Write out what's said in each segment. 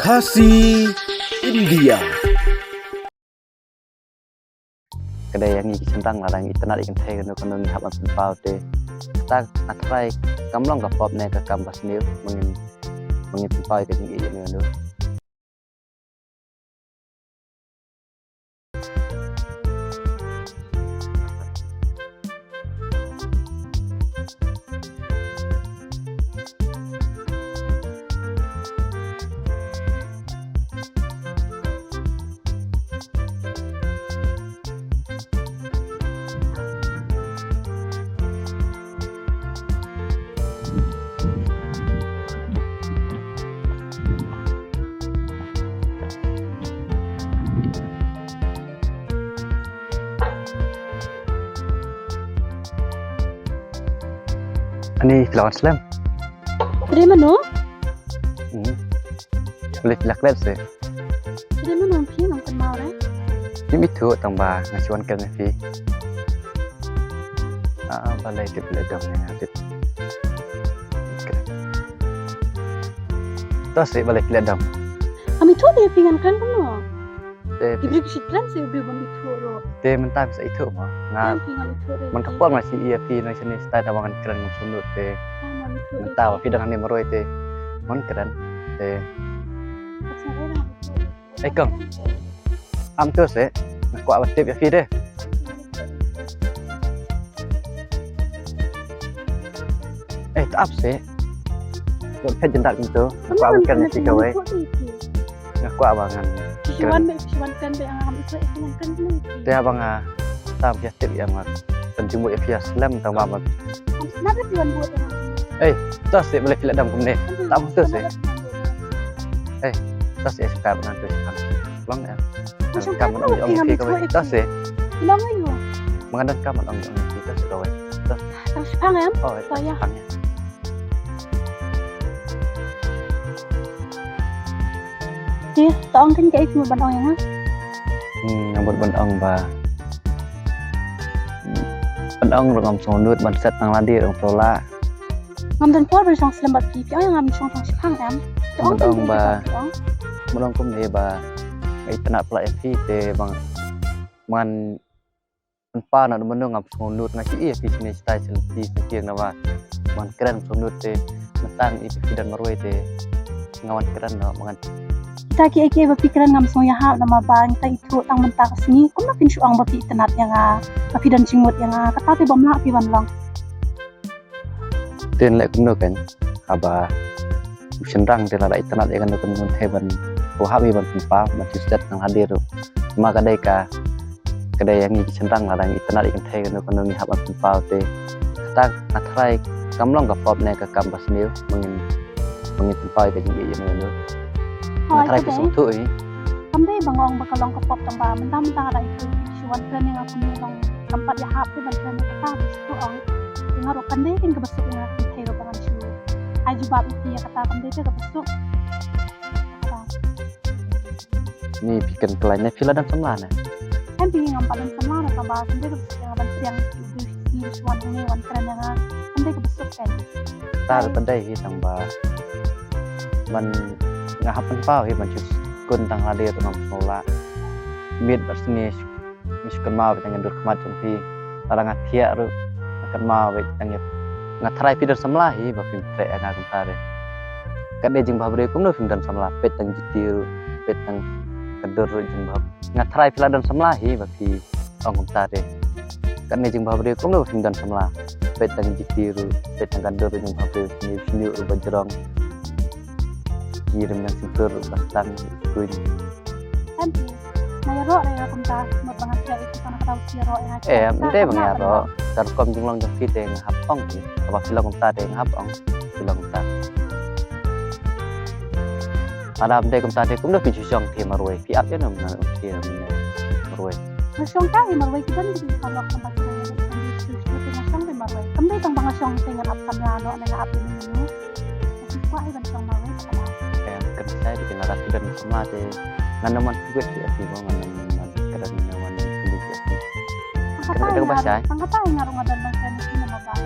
Kasih India. Kedai yang iki centang larang internet ikan teh kan kono hab an pau te ta atrai kamlong ka pop ne ka kambas niu mengin pau ka jing iya ne. Ani lawan slam. Dari mana? Boleh pilak lep se. Dari manaพี่น้องกันมาเลย Ini itu tambah ngasuan kan fi. Balai tip le dong ne tip. Tos se balai pilak dong. Kami tu dia pingan kan mana? Te Ibrik sikran saya beri bambi tu ro. te mentah bisa itu mah. Nga Pingan itu ro. man kapon masih iya fi nang sini style tawangan keren ngsunut te. Mentah fi dengan ni meroi te. Mon keren te. Kang. Am tu se. Kuat tip ya fi deh. Tak apa sih. Buat jendak gitu. Kuat kan si kau Kuat abangan. Kisiwan kan be ang itu pingan kan ni. Dia abang tam ya tip yang mak. Penjumbo ya slam tahu apa. Kenapa tuan buat? Tas sih boleh pilih dam kumne. Tak betul sih. Tas ya suka nanti sekarang. Long ya. Kamu orang fi kau. Tas sih. Ilang ayo. Mengadan kamu orang fi tas kau. Tas. Tang sepang ya? Oh, saya. Dia tong kan kayak cuma bandong yang Ngambut bandong ba. Bandong rong sonut ban set nang ladi rong tola. ngam dan por bersong selembat pipi yang ngam song tang sepang kan? Bandong ba. Bandong kum ne ba. Ai tana pla fi te bang man pa na mendong ngam sonut ngasi iya fi sini style selfie sekian nawa. Man keren sonut te metang itu dan marwai te ngawan keren no mangan kita ki berpikiran ngam song ya hal nama bang kita itu tang mentah sini kum na pin suang bapi tenat yang bapi dan cingut yang kata te bamla pi ban long ten lek kuno kan aba senrang te la tenat yang kan kun heban ko habi ban pa masih set nang hadir maka kedai yang iki senrang la yang tenat ikan the kan kun ni haban pa te kata atrai kamlong ka pop ne ka kambas niu mengin pa ka jing iya ne Try ke suatu ini. Kami bangong bakalong kapop tamba mentah-mentah ada itu siwan kan yang aku bilang tempat ya HP dan kan kita itu ang yang harus kan deh kan kebesuk yang aku hero bangan su. Aju bab itu ya kata kan deh kebesuk. Ini bikin pelayannya villa dan semlana. Kan pilih ngampalan semlana tambah kan deh kebesuk yang ada yang di siwan ini wan keren yang kan deh kebesuk kan. Ta pandai tambah man ngahapan pau he mancus kun tang lade tu nam sola mid bersini miskan mau dengan dur kemat jumpi tarang atia ru akan mau dengan ngatrai pidar samlahi ba film tre anga kuntare kade jing babre kum no film dan samla pet tang jitir pet tang kadur jing bab ngatrai pila dan samlahi ba fi ong kuntare kade jing babre kum no film dan samla pet tang jitir pet tang kadur jing babre ni ru bajrong kirim yang sintur batang kun Nanti naya ro naya kumta mau banget ya itu karena kata usia ro yang ente bang ya ro tarkom jinglong jong fit yang hapong ni apa film kumta de hapong film kumta ada ente kumta de kum do pichu jong thi maroi pi ap ya nam na thi maroi Masong kang marwai kita ni di salok tempat kita yang di susu masong di marwai kembali tang bangasong dengan ap kamano nang ap ini kuat iban song marwai kata saya bikin narasi dan semua deh nganaman juga sih sih mau nganaman kadang nganaman sendiri sih kita baca kata yang ngarung ada nang kan ini nama bang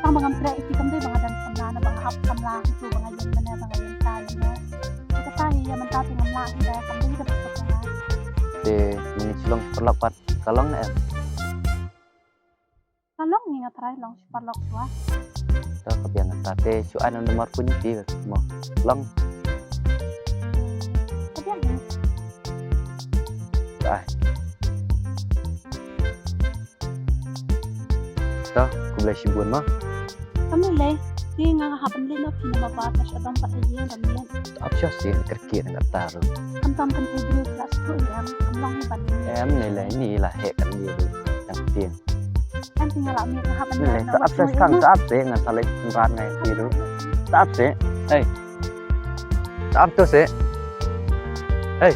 tang bangam kira iki kembali bang ada semna na bang hap kamla itu bang ajen mana bang ajen tali kita tahu ya mental te meni silong perlakuan kalong na Kalong ni ngatrai long siparlok suah. to kapiang tate su ano nomor kunci mo long Kabiang ni. ai to ku boleh sibun mo Kami le. Di nga hapan le na pinamabata siya dang patayin damiyan. opsyo sin kerki na taru Kantam kan ibri kelas tu yang kamlang ni banding. em này là ni là hệ kan ni yang tiền Kan tinggal ambil nga hapan này to upset sang saat se ngan salai ran ngai biru saat se hey saat tu se hey